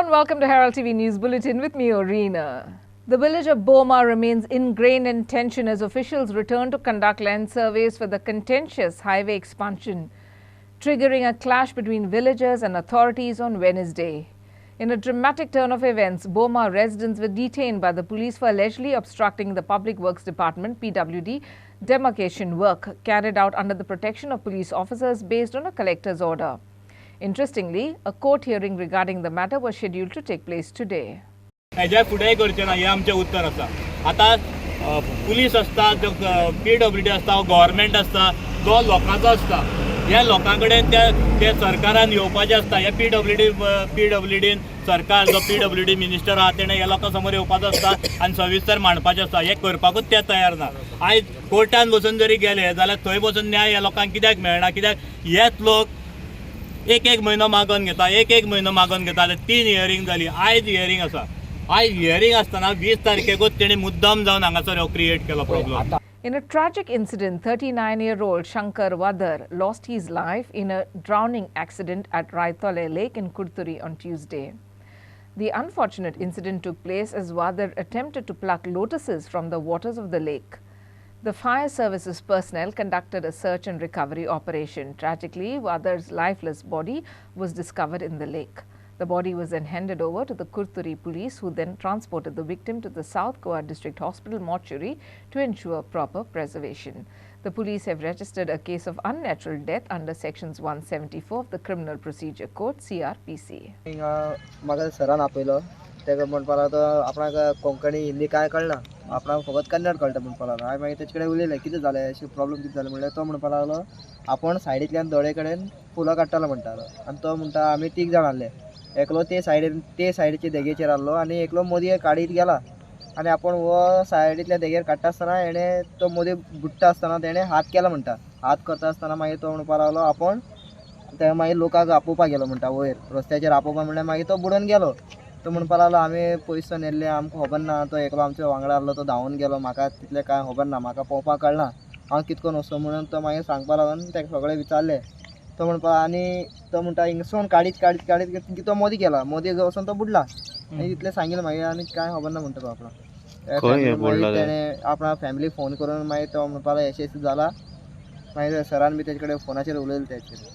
and welcome to Herald TV News Bulletin with me, Orina. The village of Boma remains ingrained in tension as officials return to conduct land surveys for the contentious highway expansion, triggering a clash between villagers and authorities on Wednesday. In a dramatic turn of events, Boma residents were detained by the police for allegedly obstructing the Public Works Department (PWD) demarcation work carried out under the protection of police officers based on a collector's order. Interestingly, a court hearing regarding the matter was scheduled to take place today. हेज्या फुडेंय करचें ना हें आमचें उत्तर आसा. आतां police आसता, जो PWD आसता, गव्हर्मेंट आसता, जो लोकांचो आसता. ह्या लोकां कडेन त्या सरकारान येवपाचें आसता. ह्या PWDन सरकार जो PWD मिनिस्टर आहा तेणें ह्या लोकां समोर येवपाचो आसता आनी सविस्तर मांडपाचें आसता. हें करपाकूच ते तयार ना. आयज कोर्टान बसून जरी गेले जाल्यार थंय बसून न्याय ह्या लोकांक कित्याक मेळना? कित्याक हेच लोक एक म्हयनो मागोन घेता, एक म्हयनो मागोन घेता. 3 हियरींग जाली. आयज हियरींग आसा. आयज हियरींग आसतना 20 तारखेकूच तेणी मुद्दाम जावन हांगासर हो क्रिएट केलो problem. In a tragic incident, 39-year-old Shankar Wadar lost his life in a drowning accident at Raitole Lake in Kurturi on Tuesday. The unfortunate incident took place as Wadar attempted to pluck lotuses from the waters of the lake. The fire services personnel conducted a search and recovery operation. Tragically, Wadar's lifeless body was discovered in the lake. The body was then handed over to the Kurturi police, who then transported the victim to the South Goa District Hospital mortuary to ensure proper preservation. The police have registered a case of unnatural death under sections 174 of the Criminal Procedure Code (CRPC). म्हाका सरान आपयलो तेका म्हणपा लागलो आपणाक कोंकणी हिंदी काय कळना, आपणाक फकत कन्नड कळटा म्हणपा लागलो. हांवें मागीर तेचे कडेन उलयलें कितें जालें, अशें प्रॉब्लम कितें जालें म्हणल्यार तो म्हणपा लागलो आपूण सायडींतल्यान दोळे कडेन फुलां काडटालो म्हणटालो. आनी तो म्हणटा आमी 3 जाण आहले. एकलो ते सायडीचे देगेचेर आहलो आनी एकलो मदीं काडीत गेला. आनी आपूण हो सायडींतल्या देगेर काडटा आसतना हेणें तो मदीं बुडटा आसतना तेणें हात केला म्हणटा. हात करता आसतना मागीर तो म्हणपा लागलो आपूण ते मागीर लोकांक आपोवपाक गेलो म्हणटा वयर रस्त्याचेर आपोवपा म्हणल्यार मागीर तो बुडोवन गेलो. तो म्हणपा लागलो आमी पयस नेल्ले आमकां खबर ना, तो एकलो आमच्या वांगडा आहलो तो धांवून गेलो, म्हाका तितलें कांय खबर ना, म्हाका पळोवपाक कळना, हांव कितकोन वचो म्हणून तो मागीर सांगपा लागलो आनी ताका सगळें विचारलें. तो म्हणपा आनी तो म्हणटा हिंगसून काडीत तो मदीं गेला, मदीं वचून तो बुडला. आनी इतलें सांगिल्लें मागीर आनी कांय खबर ना म्हणटा तो आपणाक. मागीर तेणें आपणा फॅमिली फोन करून मागीर तो म्हणपा लागलो अशें जाला. मागीर सरान बी तेजे कडेन फोनाचेर उलयलें तेचेर.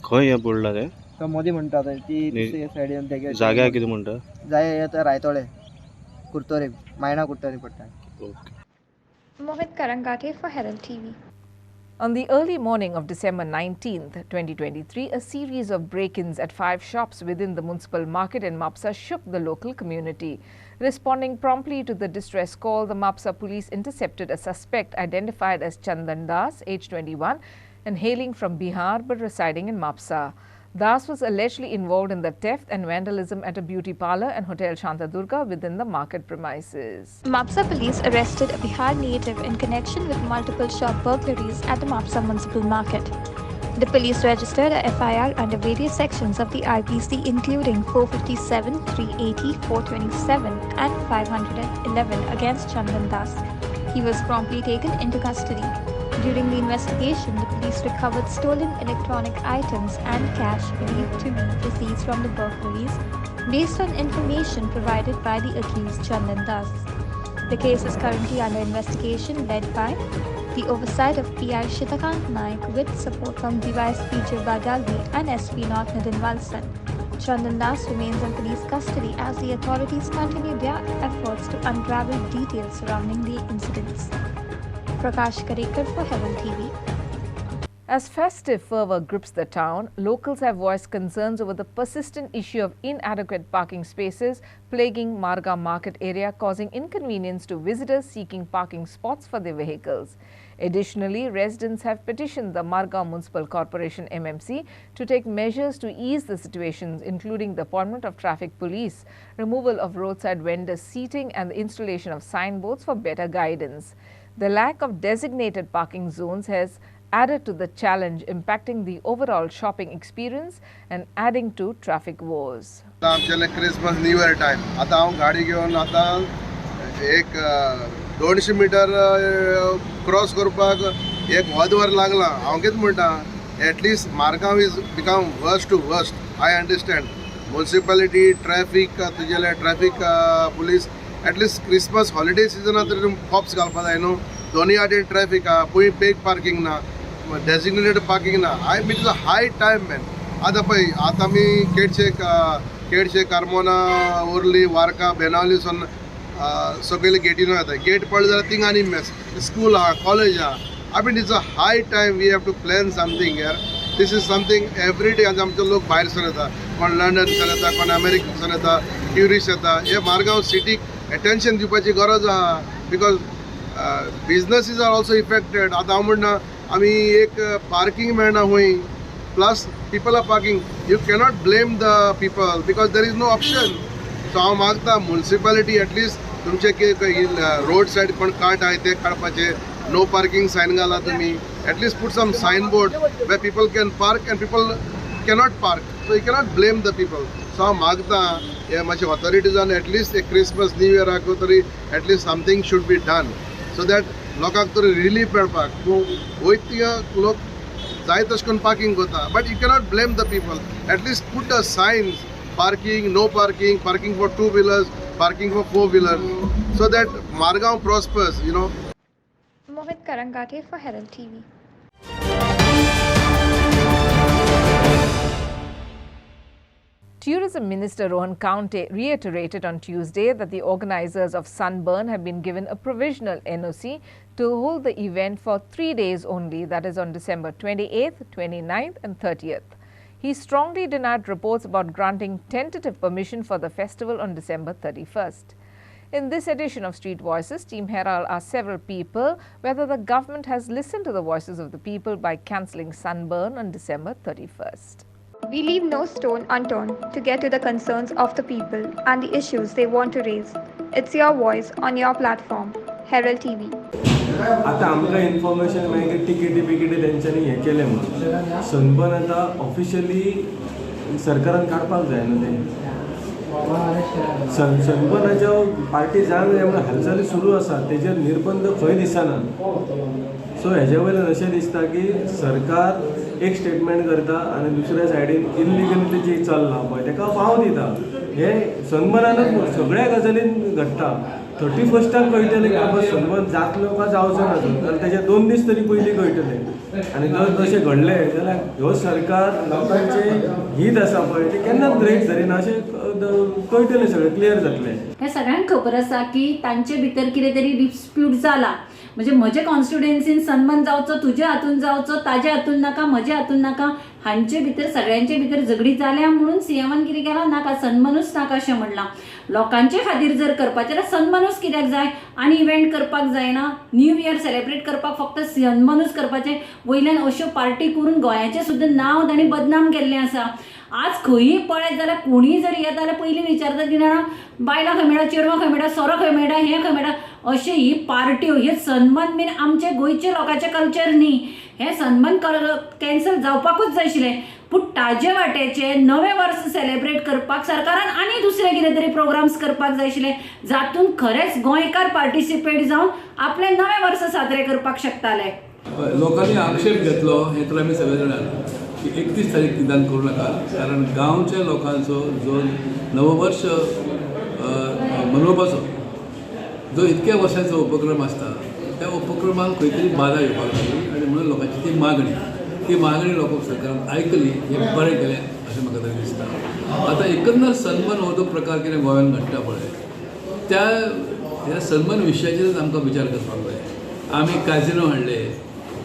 खंय हें बुडलां तें? तो मदीं म्हणटा ती सायडीन तेगे जाग्यार कितें म्हणटा? जाय येता रायतोळे कुर्तोरी मायणा कुर्तोरी पडटा. Mohit Karangate for Herald TV. On the early morning of December 19th, 2023, a series of break-ins at 5 shops within the municipal market in Mapsa shook the local community. Responding promptly to the distress call, the Mapsa police intercepted a suspect identified as Chandan Das, age 21, and hailing from Bihar but residing in Mapsa. Das was allegedly involved in the theft and vandalism at a beauty parlor and Hotel Shantadurga within the market premises. Mapsa police arrested a Bihar native in connection with multiple shop burglaries at the Mapsa municipal market. The police registered a FIR under various sections of the IPC including 457, 380, 427 and 511 against Chandan Das. He was promptly taken into custody. During the investigation, the police recovered stolen electronic items and cash believed to be proceeds from the burglaries based on information provided by the accused Chandan Das. The case is currently under investigation led by the oversight of PI Shitakant Naik with support from DYSP Jirba Dalvi and SP North Nitin Walsan. Chandan Das remains in police custody as the authorities continue their efforts to unravel details surrounding the incidents. Prakash Karekar for Herald TV. As festive fervour grips the town, locals have voiced concerns over the persistent issue of inadequate parking spaces plaguing Marga market area, causing inconvenience to visitors seeking parking spots for their vehicles. Additionally, residents have petitioned the Marga Municipal Corporation (MMC) to take measures to ease the situations, including the appointment of traffic police, removal of roadside vendors' seating and the installation of signboards for better guidance. The lack of designated parking zones has added to the challenge, impacting the overall shopping experience and adding to traffic woes. आमच्याले Christmas new year time आता हांव गाडी घेवन आता 200 metre cross करपाक एक वदवर लागला. हांव कितें म्हणटा at least Margao is become worst to worst. I understand municipality traffic तुगेले traffic police at least Christmas holiday सिजनात तरी कॉप्स घालपाक जाय न्हू दोनी वाटेन ट्रॅफिक आहा पळय पेक पार्किंग ना डेजिग्नेटेड पार्किंग ना I mean high time man आतां पळय आतां आमी केडशे कार्मोना ओर्ली वार्का बेनावलीसून सगळे गेटीन येता गेट पडले जाल्यार थिंग आनी मेस स्कूल आहा कॉलेज आहा I mean it's a high time we have to plan something यार this is something every day आज आमचे लोक भायरसून येता कोण लंडनसून येता कोण अमेरिकेसून येता ट्युरिस्ट येता हे मारगांव सिटीक एटेन्शन दिवपाची गरज आहा because businesses are also affected आतां हांव म्हणना आमी एक पार्किंग मेळना हूंय plus people are parking you cannot blame the people because there is no option so हांव मागता म्युनिसिपालिटी एटलीस्ट तुमचे रोड सायड कोण कार्ट आहाय ते काडपाचे नो पार्किंग सायन घाला तुमी at least put some signboard where people can park and people cannot park so you cannot blame the people so हांव मागता हे मातशे ऑथॉरिटीजान एटलीस्ट एक क्रिसमस न्यू इयराक तरी at least something should be done so that लोकांक तरी रिलीफ मेळपाक वयत थिंगा लोक जाय तशें करून पार्किंग करता but you cannot blame the people at least put the signs parking no parking parking for 2 wheelers parking for 4 wheelers so that Margaon prospers you know. Mohit Karangate for Herald TV. Tourism Minister Rohan Kaunte reiterated on Tuesday that the organizers of Sunburn have been given a provisional NOC to hold the event for 3 days only, that is on December 28th, 29th and 30th. He strongly denied reports about granting tentative permission for the festival on December 31st. In this edition of Street Voices, Team Herald asked several people whether the government has listened to the voices of the people by cancelling Sunburn on December 31st. We leave no stone unturned to get to the concerns of the people and the issues they want to raise. It's your voice on your platform, Herald TV. आता आमकां information मेळ्ळें की टिकेटी तेंच्यांनी हें केलें म्हणून sunburn आतां ऑफिशियली सरकारान काडपाक जाय न्हू तें सनबर्नाच्यो पार्टी जावन म्हणून हालचाली सुरू आसा तेजेर निर्बंध खंय दिसना सो हेजे वयल्यान अशें दिसता की सरकार एक स्टेटमेंट करता आनी दुसऱ्या सायडीन इल्लिगली जी चल्लां पळय तेका वाव दिता हे सनबर्नानूच सगळ्या गजालीन घडटा 31स्टाक कळटलें की बाबा सनबर्न जातलो का जावचो ना जाल्यार तेजे 2 दीस तरी पयलीं कळटलें आनी जर तशें घडलें जाल्यार ह्यो सरकार लोकांचें हीत आसा पळय तें केन्नाच ब्रेक जायना अशें कळटलें सगळें क्लियर जातलें. हे सगळ्यांक खबर आसा की तांचे भितर कितें तरी डिस्प्यूट जाला म्हणजे म्हजे कॉन्स्टिट्युएन्सीन सन्मान जावचो तुज्या हातून जावचो ताज्या हातून नाका म्हज्या हातून नाका हांचे भितर सगळ्यांचे भितर झगडी जाल्या म्हणून सीएमान कितें केलां नाका सन्मानूच नाका अशें म्हणलां. लोकांचे खातीर जर करपाचें जाल्यार सन्मानूच कित्याक जाय आनी इव्हेंट करपाक जायना न्यू इयर सेलेब्रेट करपाक फक्त सन्मानूच करपाचें वयल्यान अश्यो पार्टी करून गोंयाचें सुद्दां नांव तांणी बदनाम केल्लें आसा. आज खंयी पळयत जाल्यार कोणीय जर येता जाल्यार पयलीं विचारता की जाणा बायलां खंय मेळटा चेडवां खंय मेळटा सोरो खंय मेळटा हें खंय मेळटा अशे ही पार्ट्यो हे सन्मान बीन आमचे गोंयचे लोकांचें कल्चर न्ही हे सन्मान कॅन्सल जावपाकूच जाय आशिल्लें पूण ताजे वाटेचे नवें वर्स सेलेब्रेट करपाक सरकारान आनी दुसरे कितें तरी प्रोग्राम्स करपाक जाय आशिल्ले जातून खरेंच गोंयकार पार्टिसिपेट जावन आपले नवें वर्स साजरे करपाक शकताले. लोकांनी आक्षेप घेतलो हे तर आमी सगळे जाणात की 31 तारीख निदान करूं नाका कारण गांवच्या लोकांचो जो नववर्ष मनोवपाचो जो इतक्या वर्सांचो उपक्रम आसता त्या उपक्रमाक खंय तरी बाधा येवपाक लागली आनी म्हणून लोकांची ती मागणी लोक सरकारान आयकली हे बरें केलें अशें म्हाका तरी दिसता. आतां एकंदर सन्मान हो जो प्रकार कितें गोंयांत घडटा पळय त्या ह्या सन्मान विशयाचेरच आमकां विचार करपाक जाय. आमी काजिनो हाडले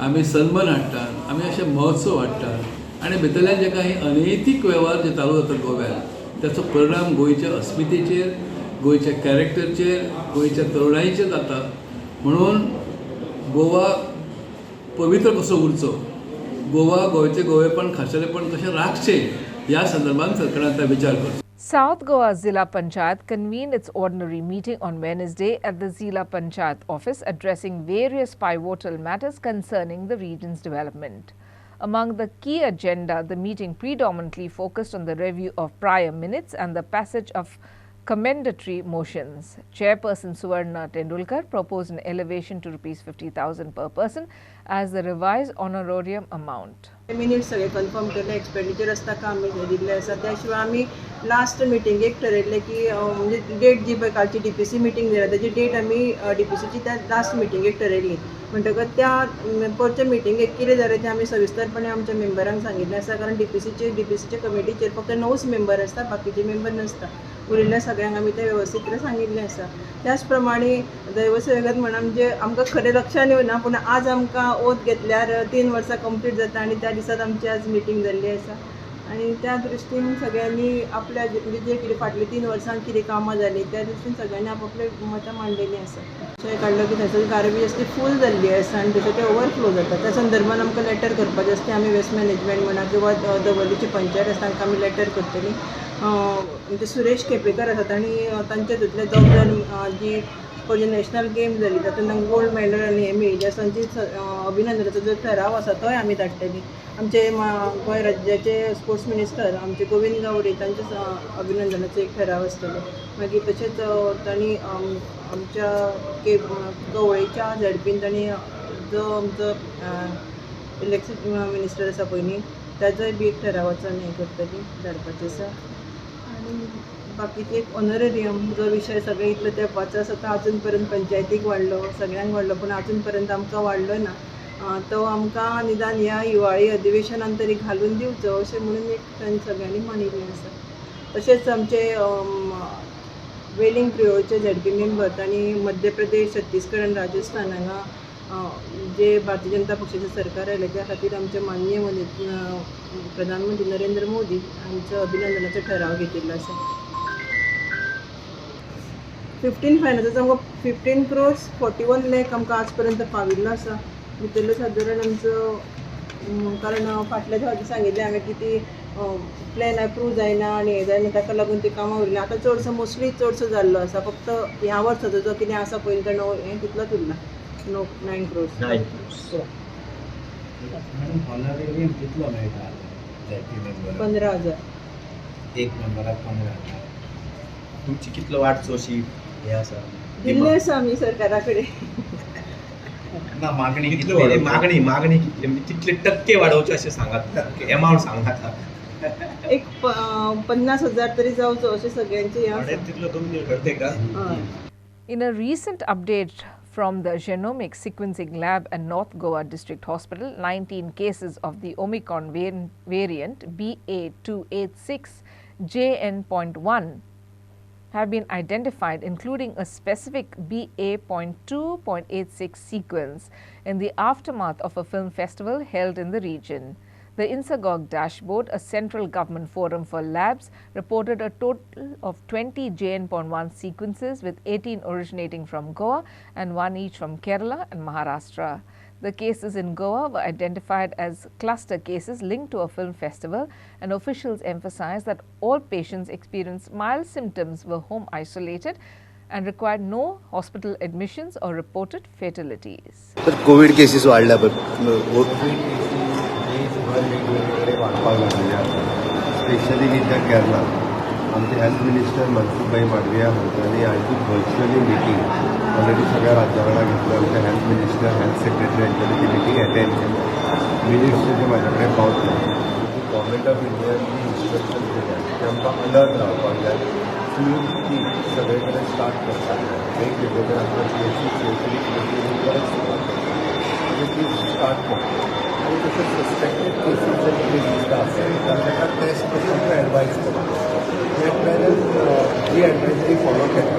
आमी सन्मान हाडटात आमी अशे महोत्सव हाडटात आनी भितरल्यान जे काही अनैतीक वेव्हार जे चालू जातात गोव्यात त्याचो परिणाम गोंयच्या अस्मितेचेर गोंयच्या कॅरेक्टरचेर गोंयच्या तरुणाईचेर जाता. म्हणून गोवा पवित्र कसो उरचो गोवा गोंयचें गोवेपण खाशेलेपण कशें राखचें ह्या संदर्भात सरकारान आता विचार करचो. South Goa Zilla Panchayat convened its ordinary meeting on Wednesday at the Zilla Panchayat office addressing various pivotal matters concerning the region's development. Among the key agenda, the meeting predominantly focused on the review of prior minutes and the passage of commendatory motions. Chairperson Suvarna Tendulkar proposed an elevation to Rs 50,000 per person as the revised honorarium amount. Minutes सगळे confirm केले, expenditure आसता का आमी दिल्ले आसा. त्या शिवाय आमी लास्ट मिटिंगेक ठरयल्लें की म्हणजे डेट जी पळय कालची DPC मिटींग जाल्या तेजी डेट आमी DPCची त्या लास्ट मिटिंगेक ठरयल्ली. म्हणटकच त्या परच्या मिटिंगेक कितें जालें तें आमी सविस्तरपणे आमच्या मेंबरांक सांगिल्लें आसा. कारण DPCचे कमिटीचेर फक्त 9च मेंबर आसता, बाकीचे मेंबर नासता. उरिल्ल्या सगळ्यांक आमी तें वेवस्थीत सांगिल्लें आसा. त्याच प्रमाणे दैवसेवकात म्हणा म्हणजे आमकां खरें लक्षान येवना, पूण आज आमकां ओथ घेतल्यार 3 वर्सां कंप्लीट जाता आनी त्या दिसात आमची आज मिटींग जाल्ली आसा. आनी त्या दृश्टीन सगळ्यांनी आपल्या जे कितें फाटलीं 3 वर्सां कितें कामां जालीं त्या दृश्टीन सगळ्यांनी आपले मतां मांडलेलीं आसा. अशें काडलो की थंयसर गार्बेज आसा ती फूल जाल्ली आसा आनी तशें तें ओवरफ्लो जाता. त्या संदर्भान आमकां लेटर करपाचें आसता. आमी वेस्ट मॅनेजमेंट म्हणा किंवा दवर्लीची पंचायत आसा तांकां आमी लेटर करतलीं. म्हणजे सुरेश केपेकर आसा तांणी तांचे हातूंतले 2 जाण जी पयली नॅशनल गेम जाली तातूंत तांकां गोल्ड मेडल आनी हें मेळिल्लें आसा. तांची अभिनंदनाचो जो ठराव आसा तोय आमी धाडटलीं. आमचे गोंय राज्याचे स्पोर्ट्स मिनिस्टर आमचे गोविंद गावडे तांचे अभिनंदनाचो एक ठराव आसतलो. मागीर तशेंच तांणी आमच्या गवळेच्या झडपीन तांणी जो आमचो इलेक्शन मिनिस्टर आसा पयलीं ताजोय बी एक ठरावाचो आमी हें करतलीं धाडपाचें आसा. आनी बाकीचे एक ऑनरेरियम जो विशय सगळे इतले तेंपाचो आसा तो अजून पर्यंत पंचायतीक वाडलो, सगळ्यांक वाडलो, पूण अजून पर्यंत आमकां वाडलो ना. तो आमकां निदान ह्या हिवाळी अधिवेशनांत तरी घालून दिवचो अशें म्हणून एक तांणी सगळ्यांनी मानिल्लें आसा. तशेंच आमचे वेलिंग क्रिओलचे झडपी मेंबर तांणी मध्य प्रदेश, छत्तीसगड आनी राजस्थान हांगा जे भारतीय जनता पक्षाचें सरकार आयलें त्या खातीर आमचे माननीय प्रधानमंत्री नरेंद्र मोदी हांचो अभिनंदनाचो ठराव घेतिल्लो आसा. 15 फायनान्साचो आमकां 15 crores 41 lakh आमकां आज पर्यंत पाविल्लो आसा. भितरलो सादारण आमचो कारण फाटल्या फावटी सांगिल्लें हांवें की ती प्लॅन अप्रूव जायना आनी हें जायना ताका लागून ती कामां उरलीं. आतां चडसो जाल्लो आसा. फक्त ह्या वर्साचो जो कितें आसा पयलीं तो हें तितलोच उरला 9 crores. 15,000 एक मेंबराक 15,000. तुमची कितलो वाडचो अशी हें आसा दिल्ले आसा आमी सरकारा कडेन. ना मागणी कितली मागणी कितली म्हणजे कितले टक्के वाडोवचे अशें सांगात, एमावंट सांगात. एक 50,000 तरी जावचो अशें सगळ्यांचें हें आसा. तितलो कमी करते का? In a recent update from the Genomic Sequencing Lab at North Goa District Hospital, 19 cases of the Omicron variant BA.286 JN.1 have been identified, including a specific BA.2.86 sequence in the aftermath of a film festival held in the region. The INSAGOG dashboard, a central government forum for labs, reported a total of 20 JN.1 sequences, with 18 originating from Goa and 1 each from Kerala and Maharashtra. The cases in Goa were identified as cluster cases linked to a film festival, and officials emphasized that all patients experienced mild symptoms were home isolated and required no hospital admissions or reported fatalities. Covid cases वाढल्या वेगवेगळे वाढपाक लागलेले आसा. Specially with Kerala आमचे health minister Mansukhbhai Mandaviya हांच्यांनी आयची virtually meeting already सगळ्या राज्यां वांगडा घेतली. आमचे हेल्थ मिनिस्टर, हेल्थ सेक्रेटरी हांच्यांनी ती मिटींग अटेंड केली. मिनिस्टर जे म्हाजे कडेन पावतले गव्हर्मेंट ऑफ इंडियान इन्स्ट्रक्शन दिल्या की आमकां अलर्ट रावपाक जाय. फ्लू सगळे कडेन स्टार्ट करपाक जाय. वेगवेगळे आमकां स्टार्ट करता आणि तसंच सस्पेक्टेड केसीस जर कितें दिसता आसत तांकां टेस्ट करून एडवायज करता. ही एडवायजरी फॉलो केला.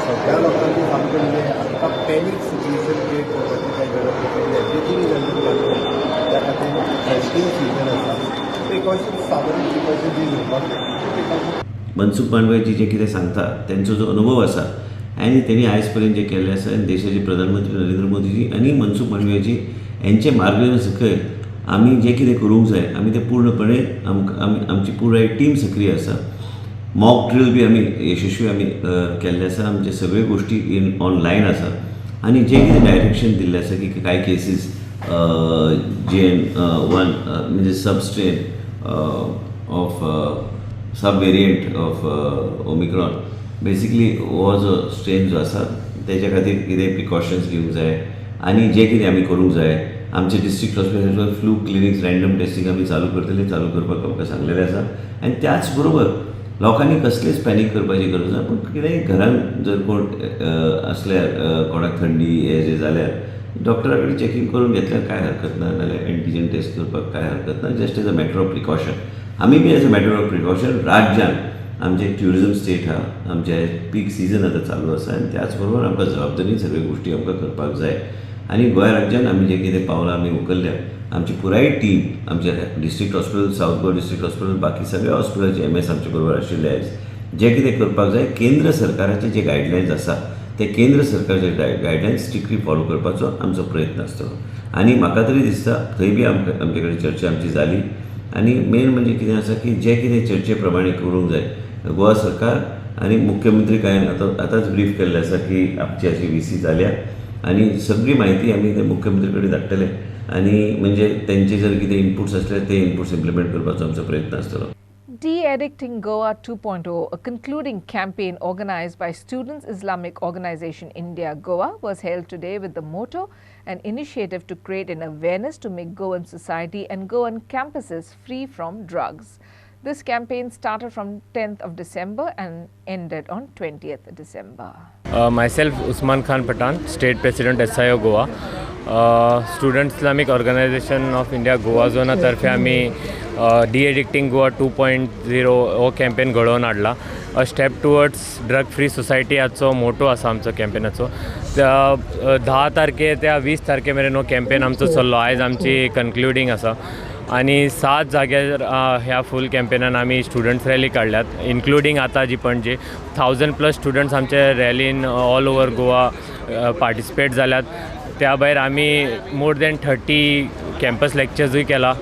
सगळ्या लोकांनी सामकें म्हणजे आमकां पॅनीक सिच्युएशन क्रिएट करपाची कांय गरज ना. Everything is under control. त्या खातीर टेस्टींग सिजन आसा. प्रिकॉशन्स सादारण प्रिकॉशन्स जी घेवपाक मनसुख मांडवियाजी जे कितें सांगता त्यांचो जो अनुभव आसा आनी तेणी आयज पर्यंत जे केल्लें आसा आनी देशाचे प्रधानमंत्री नरेंद्र मोदीजी आनी मनसुख मांडवियाजी यांचे मार्गदर्शन सकयल आमी जे कितें करूंक जाय आमी ते पूर्णपणे आमची पुराय टीम सक्रीय आसा. मॉक ड्रील बी आमी यशस्वी आमी केल्ले आसा. आमचे सगळे गोश्टी ऑनलायन आसा आनी जे कितें डायरेक्शन दिल्लें आसा की कांय केसीस JN.1 म्हणजे substrain of sub variant of Omicron basically हो जो स्ट्रेन जो आसा तेच्या खातीर कितें प्रिकॉशन्स घेवंक जाय आनी जे कितें आमी करूंक जाय आमचे district hospital flu clinics random testing आमी चालू करतले, चालू करपाक आमकां सांगलेलें आसा. आनी त्याच बरोबर लोकांनी कसलेच पॅनीक करपाची गरज ना. पूण कितेंय घरान जर कोण असल्यार कोणाक थंडी हे जे जाल्यार डॉक्टरा कडेन चॅकींग करून घेतल्यार काय हरकत ना, नाजाल्यार एंटीजन टेस्ट करपाक काय हरकत ना. Just as a matter of precaution आमी बी as a matter of precaution राज्यान आमचे ट्युरिजम स्टेट हा, आमचे पीक सिजन आतां चालू आसा आनी त्याच बरोबर आमकां जबाबदारीन सगळ्यो गोश्टी आमकां करपाक जाय. आनी गोंय राज्यान आमी जे कितें पावलां आमी उखल्ल्या, आमची पुराय टीम आमच्या district hospital, south Goa district hospital, बाकी सगळ्या हॉस्पिटलाचे MS आमचे बरोबर आशिल्ले आयज जे कितें करपाक जाय. केंद्र सरकाराचे जे गायडलायन्स आसा ते केंद्र सरकारचे गायडलायन्स स्ट्रिक्टली फॉलो करपाचो आमचो प्रयत्न आसतलो. आनी म्हाका तरी दिसता थंय बी आमचे कडेन चर्चा आमची जाली. आनी मेन म्हणजे कितें आसा की जे कितें चर्चे प्रमाणे करूंक जाय, गोवा सरकार आनी मुख्यमंत्री काय आतांच ब्रीफ केल्लें आसा की आमची अशी VC जाल्या आनी सगळी म्हायती आमी ते मुख्यमंत्री कडेन धाडटले आनी म्हणजे तेंचे जर कितें इनपुट्स असले ते इनपुट्स इम्प्लिमेंट करपाचो आमचो प्रयत्न आसतलो. De-Addicting Goa 2.0, a concluding campaign organized by Students Islamic Organization India Goa, was held today with the motto and initiative to create an awareness to make Goan society and Goan campuses free from drugs. This campaign started from 10th of December and ended on 20th December. Myself Usman Khan Pathan, State President SIO Goa. Student Islamic Organization of India Goa Zona तर्फे आम्ही De-Addicting Goa 2.0 हो campaign घडोवन हाडला. A step towards drug free society हाचो motor आसा आमचो कॅम्पेनाचो. 10 तारखे ते 20 तारखे मेरेन हो कॅम्पेन आमचो चल्लो. आयज आमची कन्क्लुडींग आसा आनी 7 जाग्यार ह्या फूल कॅम्पेनान आमी स्टुडंट्स रॅली काडल्यात, इन्क्लुडींग आतां जी पणजे 1000+ स्टुडंट्स आमचे रॅलीन ऑल ओवर गोवा पार्टिसिपेट जाल्यात. त्या भायर आमी मोर दॅन 30 कॅम्पस लेक्चर्सूय केला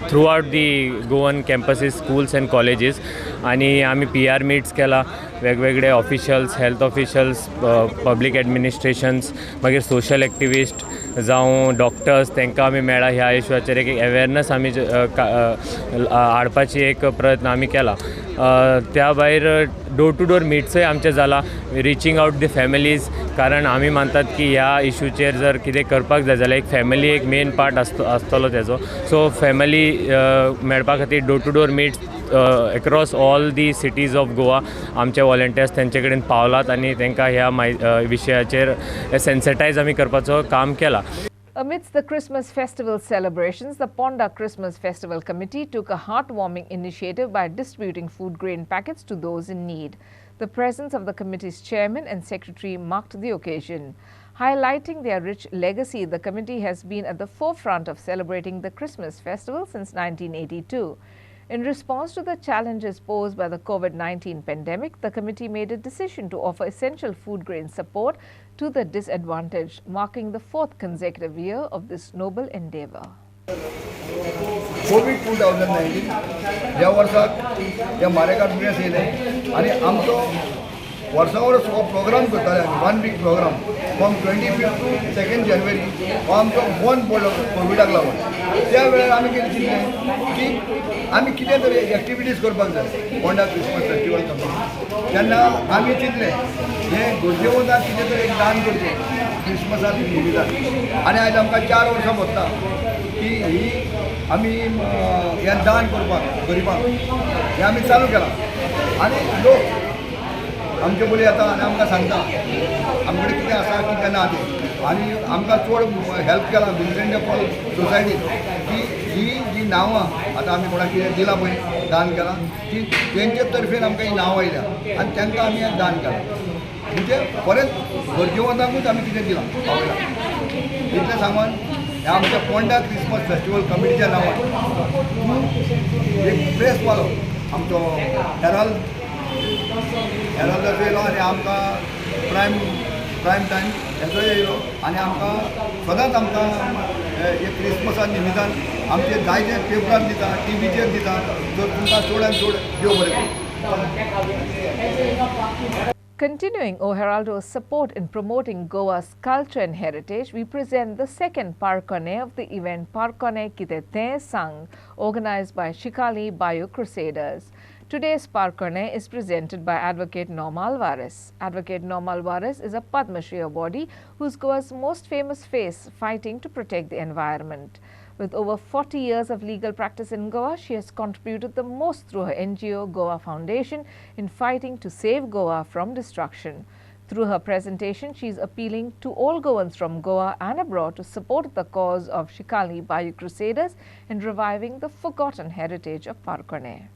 throughout the Goan campuses, schools and colleges. आनी आमी PR मीट्स केला, वेगवेगळे officials, health officials, public administrations, मागीर सोशल एक्टिविस्ट जावं डॉक्टर्स, तांकां आमी मेळ्ळा. ह्या इश्यूचेर एक अवेरनस आमी हाडपाची एक प्रयत्न आमी केला. त्या भायर डोर टू डोर मिट्सय आमचे जाला, रिचींग आउट दी फॅमिलीज, कारण आमी मानतात की ह्या इश्यूचेर जर कितें करपाक जाय जाल्यार एक फॅमिली एक मेन पार्ट आसतलो तेजो. सो फॅमिली मेळपा खातीर door to door meets across all the cities of Goa आमचे वॉलंटियर्स तेंचे कडेन पावलात आनी तांकां ह्या विशयाचेर सेन्सिटायज आमी करपाचो काम केला. Amidst the Christmas festival celebrations, the Ponda Christmas Festival Committee took a heartwarming initiative by distributing food grain packets to those in need. The presence of the committee's chairman and secretary marked the occasion. Highlighting their rich legacy, the committee has been at the forefront of celebrating the Christmas festival since 1982. In response to the challenges posed by the COVID-19 pandemic, the committee made a decision to offer essential food grain support to the disadvantaged, marking the 4th consecutive year of this noble endeavor. Covid 2019 ह्या वर्साक हे मारेकार दुयेंस येयलें आनी आमचो वर्सा वर्स हो प्रोग्राम करताले आमी 1 week program from 25 to 2nd January हो आमचो बंद पडलो कोविडाक लागून. त्या वेळार आमी कितें चिंतलें की आमी कितें तरी एक्टिविटीज करपाक जाय पोंडा क्रिसमस फेस्टिवल कंपनी. तेन्ना आमी चिंतलें हें गरजेवंताक कितें तरी एक दान करचें क्रिसमसाक निमितान. आनी आयज आमकां 4 वर्सां भोगता की ही आमी हें दान करपाक गरिबांक हें आमी चालू केलां. आनी लोक आमचे बोली येता आनी आमकां सांगता आमचे कडेन कितें आसा कितें ना तें. आनी आमकां चड हेल्प केला विन्सेंट डे पॉल सोसायटीन की ही जी नांवां आतां आमी कोणाक कितें दिलां पळय दान केलां ती तेंचे तर्फेन आमकां ही नांवां आयल्या आनी तांकां आमी हें दान केलां. म्हणजे परत गरजेवंतांकूच आमी कितें दिलां पावयलां. इतलें सांगून ह्या आमच्या पोंडा क्रिसमस फेस्टिवल कमिटीच्या नांवान एक प्रेस वालो आमचो हेराल्डाचो येयलो आनी आमकां प्रायम टायम हेचो येयलो आनी आमकां सदांच आमकां एक क्रिसमसा निमितान आमचे जायते पेपरार दिता, टीव्हीचेर दिता. तर तुमकां चड आनी चड देव बरें करूं. Continuing O Heraldo's support in promoting Goa's culture and heritage, we present the second Parkone of the event Parkone Kite Te Sang, organized by Shikali Bayou Crusaders. Today's Parkone is presented by Advocate Norma Alvarez. Advocate Norma Alvarez is a Padma Shri awardee who's Goa's most famous face fighting to protect the environment. With over 40 years of legal practice in Goa, she has contributed the most through her NGO Goa Foundation in fighting to save Goa from destruction. Through her presentation, she is appealing to all Goans from Goa and abroad to support the cause of Shikali Bayou Crusaders in reviving the forgotten heritage of Parkone.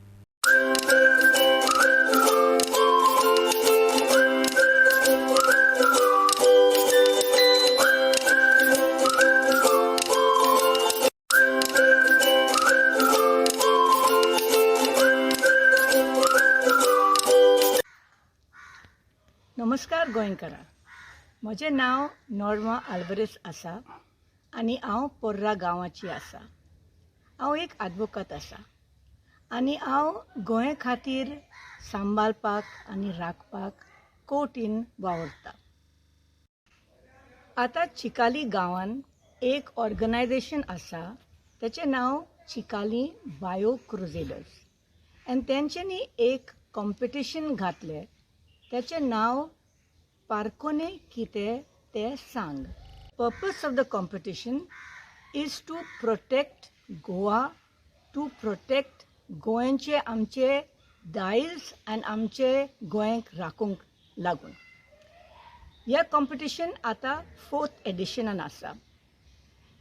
नमस्कार गोंयकारां, म्हजें नांव Norma Alvarez आसा आनी हांव पोर्रा गांवाची आसा. हांव एक एडवोकेट आसा आनी हांव गोंय खातीर सांबाळपाक आनी राखपाक कोर्टीन वावरता. आतां चिकाली गांवान एक ऑर्गनायजेशन आसा, तेचें नांव चिकाली बायो क्रुसेडर्स, आनी तेंच्यांनी एक कॉम्पिटिशन घातलें. तेचें नांव पार्कोने किते ते सांग. Purpose of the competition is to protect Goa, to protect गोंयचे आमचे दायज आनी आमचे गोंयक राखूंक लागून. ह्या कॉम्पिटिशन आतां 4th एडिशनान आसा.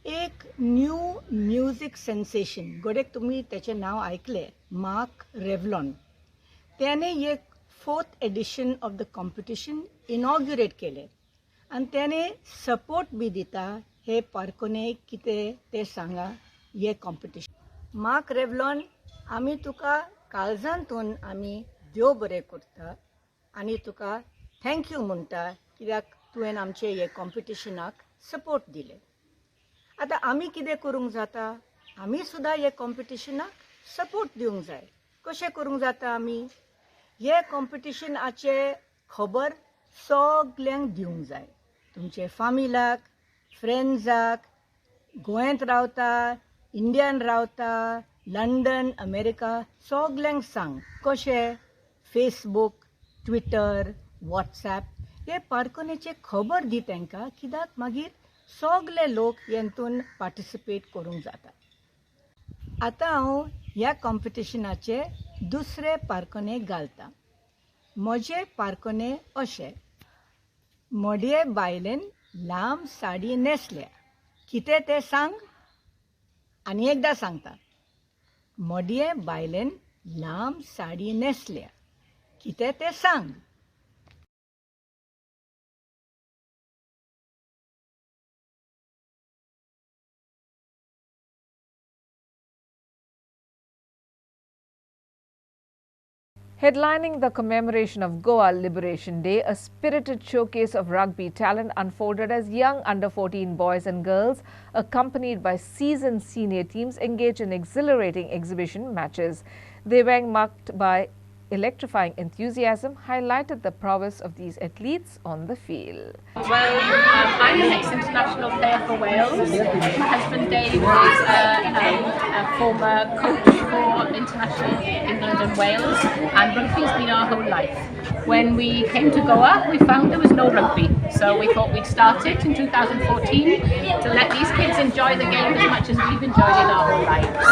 एक न्यू म्युजीक सेन्सेशन, गोडेक तुमी तेचें नांव आयकलें, मार्क रेवलॉन. त्याने एक 4th edition of the competition inaugurate केले आनी त्याने सपोर्ट बी दिता हे पार्कोने कितें ते सांगा हे कॉम्पिटिशन. मार्क रेवलॉन, आमी तुका काळजांतून आमी देव बरें करता आनी तुका थँक्यू म्हणटा कित्याक तुवें आमचे हे कॉम्पिटिशनाक सपोर्ट दिले. आतां आमी कितें करूंक जाता, आमी सुद्दां हे कॉम्पिटिशनाक सपोर्ट दिवंक जाय. कशें करूंक जाता आमी? हे कॉम्पिटिशनाचे खबर सगल्यांक दिवंक जाय. तुमचे फामिलाक, फ्रेंड्साक, गोंयांत रावता, इंडियान रावता, लंडन, अमेरिका, सगल्यांक सांग. कशें? फेसबूक, ट्विटर, वॉट्सॅप हे पार्कोनेचे खबर दी तांकां, कित्याक मागीर सगळे लोक हेतून पार्टिसिपेट करूंक जाता. आतां हांव ह्या कॉम्पिटिशनाचे दुसरे पार्कोने घालता. म्हजे पार्कोने अशे: मोडये बायलेन लांब साडी न्हेसल्या, कितें तें सांग. आनी एकदां सांगता, मोडये बायलेन लांब साडी न्हेसल्या, कितें तें सांग. Headlining the commemoration of Goa Liberation Day, a spirited showcase of rugby talent unfolded as young under-14 boys and girls, accompanied by seasoned senior teams, engaged in exhilarating exhibition matches. They were marked by electrifying enthusiasm, highlighted the prowess of these athletes on the field. Well, I'm the next international player for Wales. My husband Dave is a former coach for international England and Wales, and rugby's been our whole life. When we came to Goa, we found there was no rugby, so we thought we'd start it in 2014 to let these kids enjoy the game as much as we've enjoyed it our whole lives.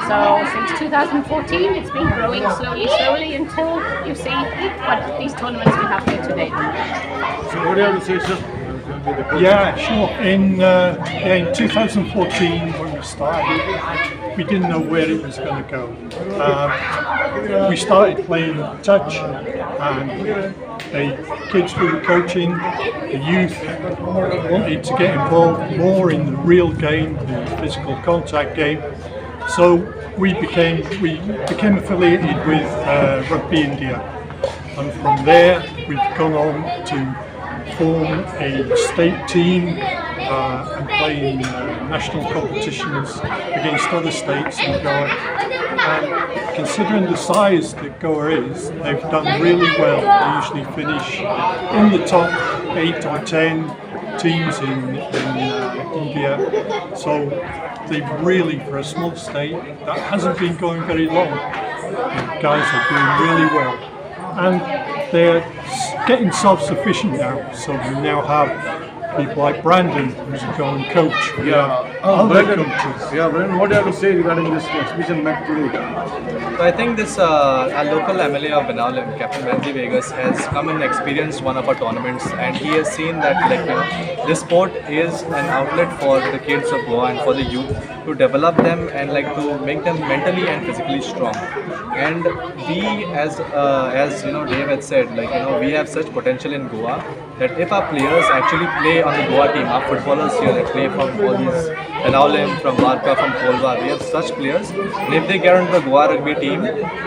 So since 2014, it's been growing slowly until you see what these tournaments we have here today. So what do you have to say, sir? Yeah, sure. In 2014, when we started, we didn't know where it was going to go. We started playing touch, and the kids we were coaching, the youth, wanted to get involved more in the real game, the physical contact game. So we became affiliated with Rugby India, and from there we've gone on to form a state team and play in national competitions against other states in Goa. considering the size that Goa is, they've done really well. They usually finish in the top 8 or 10 teams in India. So they've really, for a small state, that hasn't been going very long. The guys are doing really well. And they're getting self-sufficient now. So we now have people like Brandon, who's a going coach. Brandon, what do you have to say regarding this exhibition match today? So I think this our local MLA of Benaulim, Captain Manzi Vegas, has come and experienced one of our tournaments, and he has seen that this sport is an outlet for the kids of Goa and for the youth to develop them and to make them mentally and physically strong. And we, as Dave had said, we have such potential in Goa that if our players actually play on the Goa team, our footballers here that play from all these Benaulim, from Varka, from Kolva, we have such players. And if they get onto the Goa rugby team,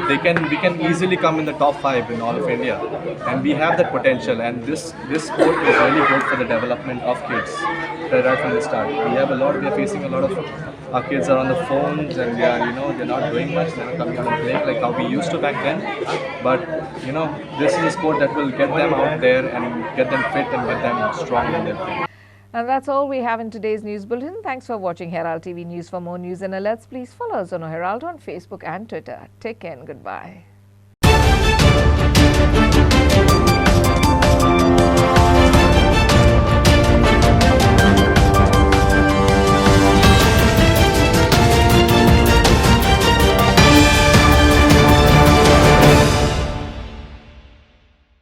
we can easily come in the top 5 in all of India. And we have that potential, and this sport is really good for the development of kids right from the start. We are facing a lot of our kids are on the phones and they're not doing much, they're not coming out and playing like how we used to back then. But this is a sport that will get them out there and get them fit and get them strong in their play. And that's all we have in today's news bulletin. Thanks for watching Herald TV News. For more news and alerts, please follow us on Herald on Facebook and Twitter. Take care and goodbye.